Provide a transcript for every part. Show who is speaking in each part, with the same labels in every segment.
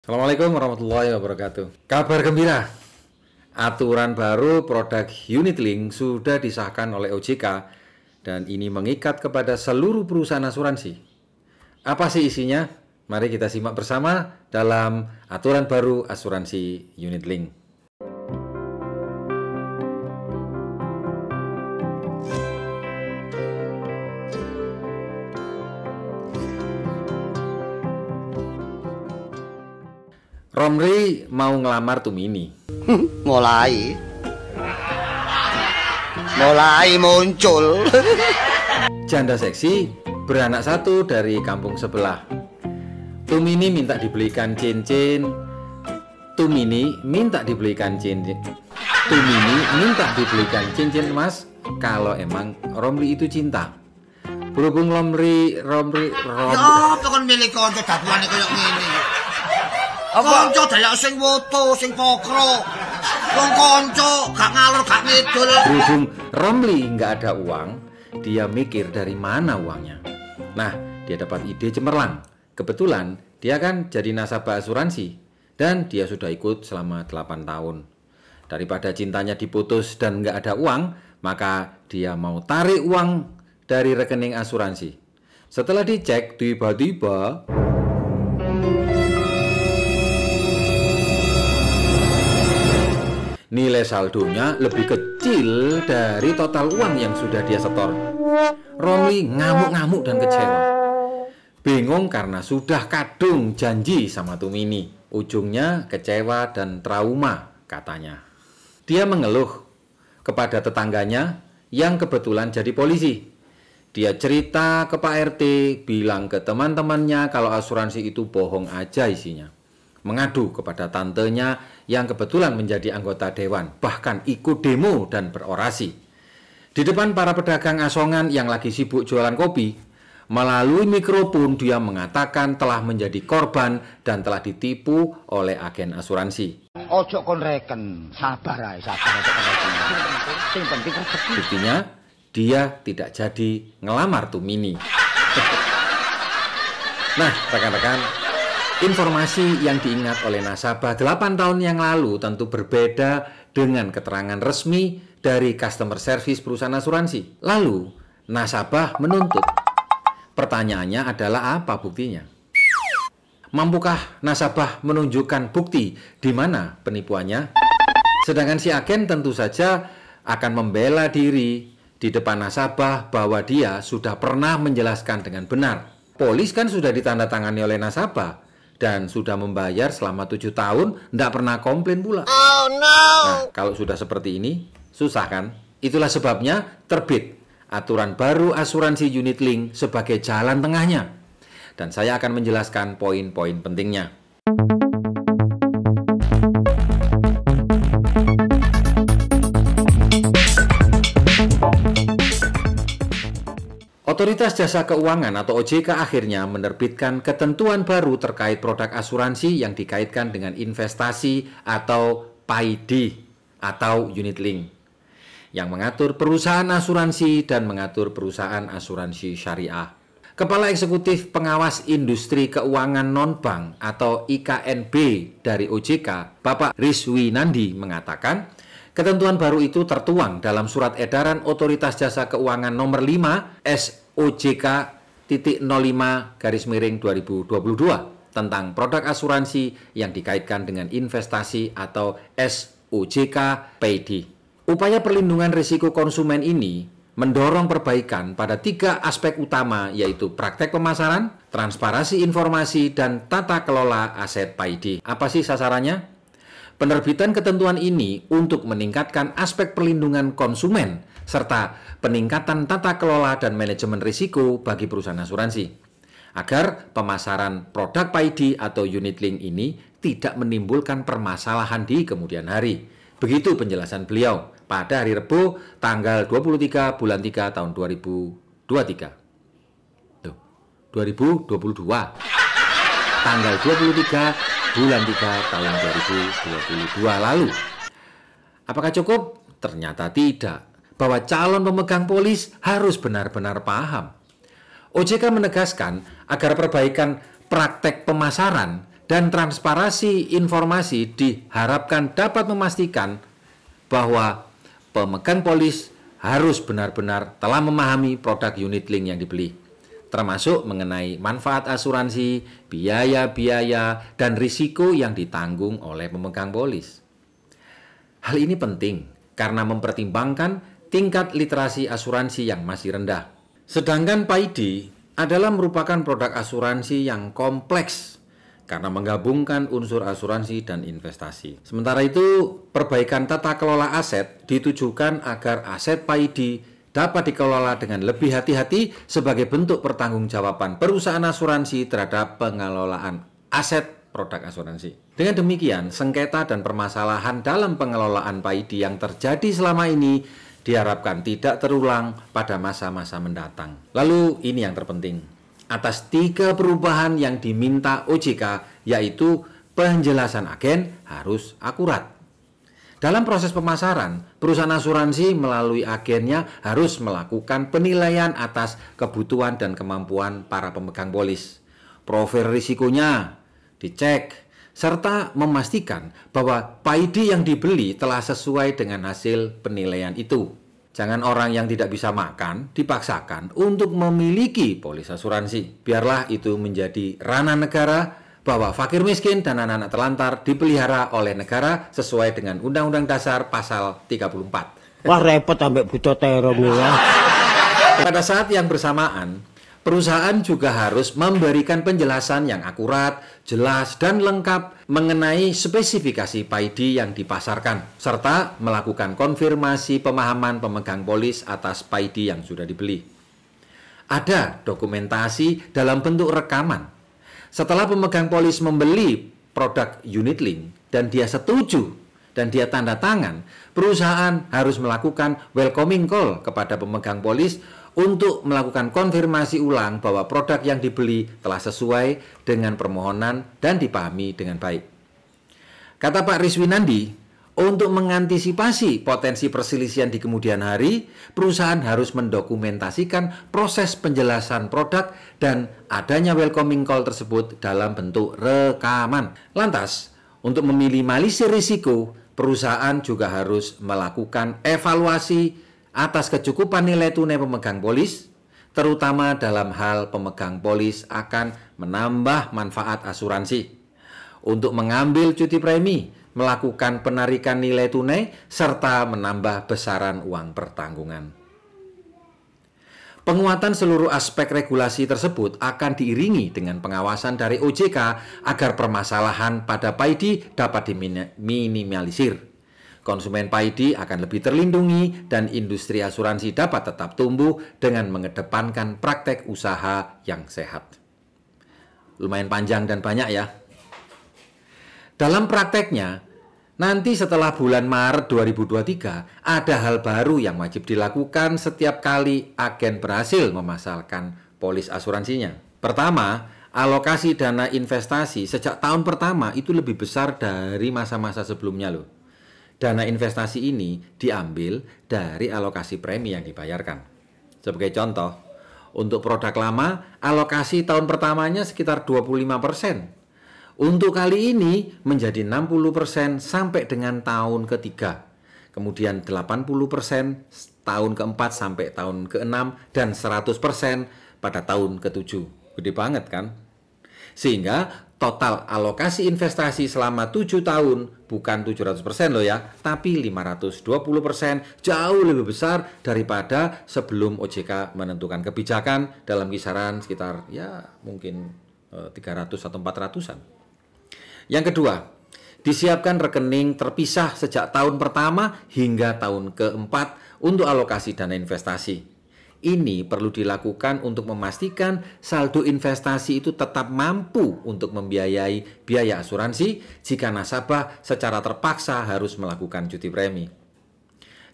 Speaker 1: Assalamualaikum warahmatullahi wabarakatuh. Kabar gembira, aturan baru produk unit link sudah disahkan oleh OJK dan ini mengikat kepada seluruh perusahaan asuransi. Apa sih isinya? Mari kita simak bersama dalam aturan baru asuransi unit link. Romli mau ngelamar Tumini.
Speaker 2: Mulai muncul.
Speaker 1: Janda seksi beranak satu dari kampung sebelah. Tumini minta dibelikan cincin. Tumini minta dibelikan cincin. Tumini minta dibelikan cincin emas kalau emang Romli itu cinta. Berhubung Romli
Speaker 2: Ya, kon milih kanca dapuane koyo ngene. Kanca dayak sing woto, sing pokro. Wong kanca gak ngalor gak ngidul.
Speaker 1: Berhubung Romli nggak ada uang, dia mikir dari mana uangnya. Nah, dia dapat ide cemerlang. Kebetulan dia kan jadi nasabah asuransi dan dia sudah ikut selama 8 tahun. Daripada cintanya diputus dan nggak ada uang, maka dia mau tarik uang dari rekening asuransi. Setelah dicek, tiba-tiba nilai saldonya lebih kecil dari total uang yang sudah dia setor. Romli ngamuk-ngamuk dan kecewa. Bingung karena sudah kadung janji sama Tumini. Ujungnya kecewa dan trauma katanya. Dia mengeluh kepada tetangganya yang kebetulan jadi polisi. Dia cerita ke Pak RT, bilang ke teman-temannya kalau asuransi itu bohong aja isinya. Mengadu kepada tantenya yang kebetulan menjadi anggota dewan, bahkan ikut demo dan berorasi. Di depan para pedagang asongan yang lagi sibuk jualan kopi, melalui mikrofon dia mengatakan telah menjadi korban dan telah ditipu oleh agen asuransi.
Speaker 2: Ojo kon reken, sabar ae, sabar aja kon reken. Sing penting rezeki.
Speaker 1: Buktinya, dia tidak jadi ngelamar Tumini. Nah, rekan-rekan, informasi yang diingat oleh nasabah 8 tahun yang lalu tentu berbeda dengan keterangan resmi dari customer service perusahaan asuransi. Lalu, nasabah menuntut. Pertanyaannya adalah apa buktinya? Mampukah nasabah menunjukkan bukti di mana penipuannya? Sedangkan si agen tentu saja akan membela diri di depan nasabah bahwa dia sudah pernah menjelaskan dengan benar. Polis kan sudah ditandatangani oleh nasabah dan sudah membayar selama 7 tahun, tidak pernah komplain pula.
Speaker 2: Oh no.
Speaker 1: Nah, kalau sudah seperti ini, susah kan? Itulah sebabnya terbit aturan baru asuransi unit link sebagai jalan tengahnya. Dan saya akan menjelaskan poin-poin pentingnya. Otoritas Jasa Keuangan atau OJK akhirnya menerbitkan ketentuan baru terkait produk asuransi yang dikaitkan dengan investasi atau PAID atau unit link yang mengatur perusahaan asuransi dan mengatur perusahaan asuransi syariah. Kepala Eksekutif Pengawas Industri Keuangan Non-Bank atau IKNB dari OJK, Bapak Rizwinandi mengatakan, ketentuan baru itu tertuang dalam Surat Edaran Otoritas Jasa Keuangan Nomor 5 SOJK-05/2022 tentang produk asuransi yang dikaitkan dengan investasi atau SOJK PAID. Upaya perlindungan risiko konsumen ini mendorong perbaikan pada 3 aspek utama, yaitu praktek pemasaran, transparansi informasi, dan tata kelola aset PAID. Apa sih sasarannya? Penerbitan ketentuan ini untuk meningkatkan aspek perlindungan konsumen serta peningkatan tata kelola dan manajemen risiko bagi perusahaan asuransi agar pemasaran produk PAID atau unit link ini tidak menimbulkan permasalahan di kemudian hari. Begitu penjelasan beliau pada hari Rabu tanggal 23 bulan 3 tahun 2023. 2022. Tanggal 23 bulan 3 tahun 2022 lalu. Apakah cukup? Ternyata tidak. Bahwa calon pemegang polis harus benar-benar paham. OJK menegaskan agar perbaikan praktek pemasaran dan transparansi informasi diharapkan dapat memastikan bahwa pemegang polis harus benar-benar telah memahami produk unit link yang dibeli, termasuk mengenai manfaat asuransi, biaya-biaya, dan risiko yang ditanggung oleh pemegang polis. Hal ini penting karena mempertimbangkan tingkat literasi asuransi yang masih rendah. Sedangkan PAID adalah merupakan produk asuransi yang kompleks karena menggabungkan unsur asuransi dan investasi. Sementara itu, perbaikan tata kelola aset ditujukan agar aset PAID dapat dikelola dengan lebih hati-hati sebagai bentuk pertanggungjawaban perusahaan asuransi terhadap pengelolaan aset produk asuransi. Dengan demikian, sengketa dan permasalahan dalam pengelolaan PAID yang terjadi selama ini diharapkan tidak terulang pada masa-masa mendatang. Lalu ini yang terpenting. Atas 3 perubahan yang diminta OJK, yaitu penjelasan agen harus akurat. Dalam proses pemasaran, perusahaan asuransi melalui agennya harus melakukan penilaian atas kebutuhan dan kemampuan para pemegang polis. Profil risikonya dicek, serta memastikan bahwa PAID yang dibeli telah sesuai dengan hasil penilaian itu. Jangan orang yang tidak bisa makan dipaksakan untuk memiliki polis asuransi. Biarlah itu menjadi ranah negara bahwa fakir miskin dan anak-anak terlantar dipelihara oleh negara sesuai dengan Undang-Undang Dasar Pasal 34.
Speaker 3: Wah repot ambek buta terong ya.
Speaker 1: Pada saat yang bersamaan, perusahaan juga harus memberikan penjelasan yang akurat, jelas, dan lengkap mengenai spesifikasi PAID yang dipasarkan, serta melakukan konfirmasi pemahaman pemegang polis atas PAID yang sudah dibeli. Ada dokumentasi dalam bentuk rekaman. Setelah pemegang polis membeli produk unit link dan dia setuju dan dia tanda tangan, perusahaan harus melakukan welcoming call kepada pemegang polis untuk melakukan konfirmasi ulang bahwa produk yang dibeli telah sesuai dengan permohonan dan dipahami dengan baik. Kata Pak Riswinandi, untuk mengantisipasi potensi perselisihan di kemudian hari, perusahaan harus mendokumentasikan proses penjelasan produk dan adanya welcoming call tersebut dalam bentuk rekaman. Lantas, untuk meminimalisir risiko, perusahaan juga harus melakukan evaluasi atas kecukupan nilai tunai pemegang polis, terutama dalam hal pemegang polis akan menambah manfaat asuransi. Untuk mengambil cuti premi, melakukan penarikan nilai tunai, serta menambah besaran uang pertanggungan. Penguatan seluruh aspek regulasi tersebut akan diiringi dengan pengawasan dari OJK agar permasalahan pada PAID dapat diminimalisir. Konsumen PAID akan lebih terlindungi dan industri asuransi dapat tetap tumbuh dengan mengedepankan praktek usaha yang sehat. Lumayan panjang dan banyak ya. Dalam prakteknya, nanti setelah bulan Maret 2023, ada hal baru yang wajib dilakukan setiap kali agen berhasil memasarkan polis asuransinya. Pertama, alokasi dana investasi sejak tahun pertama itu lebih besar dari masa-masa sebelumnya loh. Dana investasi ini diambil dari alokasi premi yang dibayarkan. Sebagai contoh, untuk produk lama, alokasi tahun pertamanya sekitar 25%. Untuk kali ini menjadi 60% sampai dengan tahun ketiga. Kemudian 80% tahun keempat sampai tahun keenam dan 100% pada tahun ketujuh. Gede banget kan? Sehingga total alokasi investasi selama 7 tahun bukan 700% loh ya, tapi 520%, jauh lebih besar daripada sebelum OJK menentukan kebijakan dalam kisaran sekitar ya mungkin 300 atau 400-an. Yang kedua, disiapkan rekening terpisah sejak tahun pertama hingga tahun keempat untuk alokasi dana investasi. Ini perlu dilakukan untuk memastikan saldo investasi itu tetap mampu untuk membiayai biaya asuransi jika nasabah secara terpaksa harus melakukan cuti premi.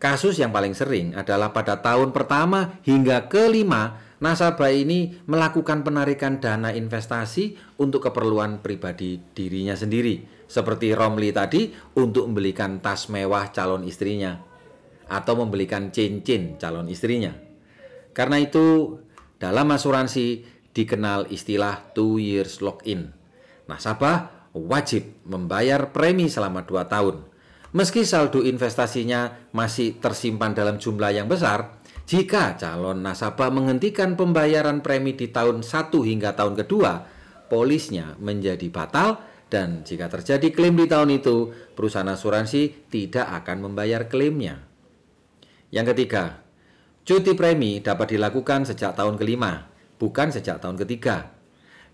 Speaker 1: Kasus yang paling sering adalah pada tahun pertama hingga kelima, nasabah ini melakukan penarikan dana investasi untuk keperluan pribadi dirinya sendiri. Seperti Romli tadi untuk membelikan tas mewah calon istrinya atau membelikan cincin calon istrinya. Karena itu, dalam asuransi dikenal istilah 2 years lock-in. Nasabah wajib membayar premi selama 2 tahun. Meski saldo investasinya masih tersimpan dalam jumlah yang besar, jika calon nasabah menghentikan pembayaran premi di tahun 1 hingga tahun kedua, polisnya menjadi batal dan jika terjadi klaim di tahun itu, perusahaan asuransi tidak akan membayar klaimnya. Yang ketiga, cuti premi dapat dilakukan sejak tahun kelima, bukan sejak tahun ketiga.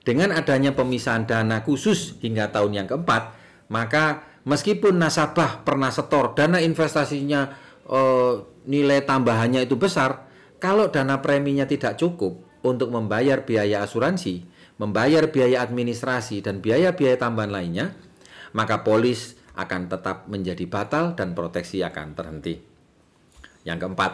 Speaker 1: Dengan adanya pemisahan dana khusus hingga tahun yang keempat, maka meskipun nasabah pernah setor dana investasinya nilai tambahannya itu besar, kalau dana preminya tidak cukup untuk membayar biaya asuransi, membayar biaya administrasi dan biaya-biaya tambahan lainnya, maka polis akan tetap menjadi batal dan proteksi akan terhenti. Yang keempat,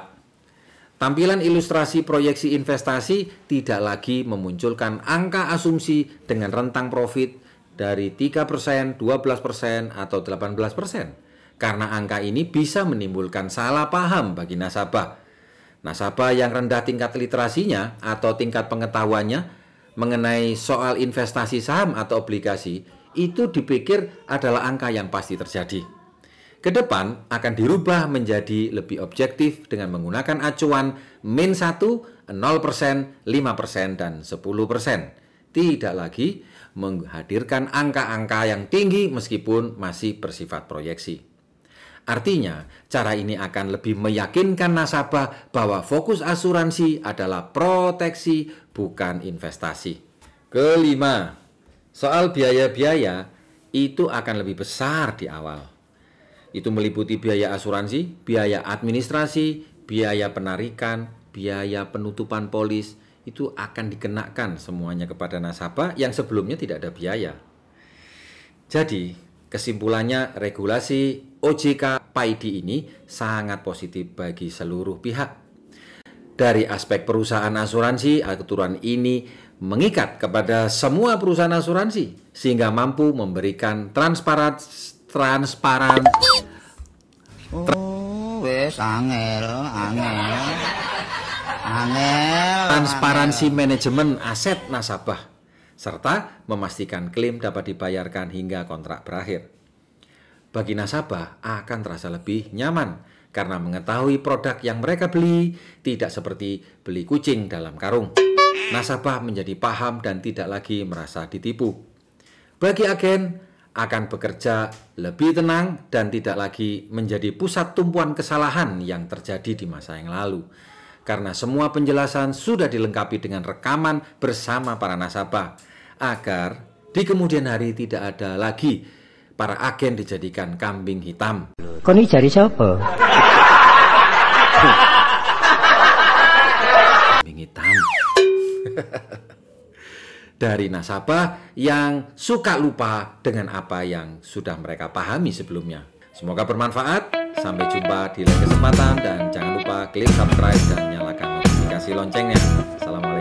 Speaker 1: tampilan ilustrasi proyeksi investasi tidak lagi memunculkan angka asumsi dengan rentang profit dari 3%, 12%, atau 18%. Karena angka ini bisa menimbulkan salah paham bagi nasabah. Nasabah yang rendah tingkat literasinya atau tingkat pengetahuannya mengenai soal investasi saham atau obligasi itu dipikir adalah angka yang pasti terjadi. Ke depan akan dirubah menjadi lebih objektif dengan menggunakan acuan min 1, 0%, 5%, dan 10%. Tidak lagi menghadirkan angka-angka yang tinggi meskipun masih bersifat proyeksi. Artinya, cara ini akan lebih meyakinkan nasabah bahwa fokus asuransi adalah proteksi, bukan investasi. Kelima, soal biaya-biaya itu akan lebih besar di awal. Itu meliputi biaya asuransi, biaya administrasi, biaya penarikan, biaya penutupan polis, itu akan dikenakan semuanya kepada nasabah yang sebelumnya tidak ada biaya. Jadi, kesimpulannya regulasi OJK PAID ini sangat positif bagi seluruh pihak. Dari aspek perusahaan asuransi, aturan ini mengikat kepada semua perusahaan asuransi sehingga mampu memberikan transparan transparansi manajemen aset nasabah serta memastikan klaim dapat dibayarkan hingga kontrak berakhir. Bagi nasabah akan terasa lebih nyaman karena mengetahui produk yang mereka beli tidak seperti beli kucing dalam karung. Nasabah menjadi paham dan tidak lagi merasa ditipu. Bagi agen akan bekerja lebih tenang dan tidak lagi menjadi pusat tumpuan kesalahan yang terjadi di masa yang lalu. Karena semua penjelasan sudah dilengkapi dengan rekaman bersama para nasabah, agar di kemudian hari tidak ada lagi para agen dijadikan kambing hitam.
Speaker 3: Kon iki jari sapa?
Speaker 1: Kambing hitam. Dari nasabah yang suka lupa dengan apa yang sudah mereka pahami sebelumnya. Semoga bermanfaat. Sampai jumpa di lain kesempatan dan jangan lupa klik subscribe dan nyalakan notifikasi loncengnya. Assalamualaikum.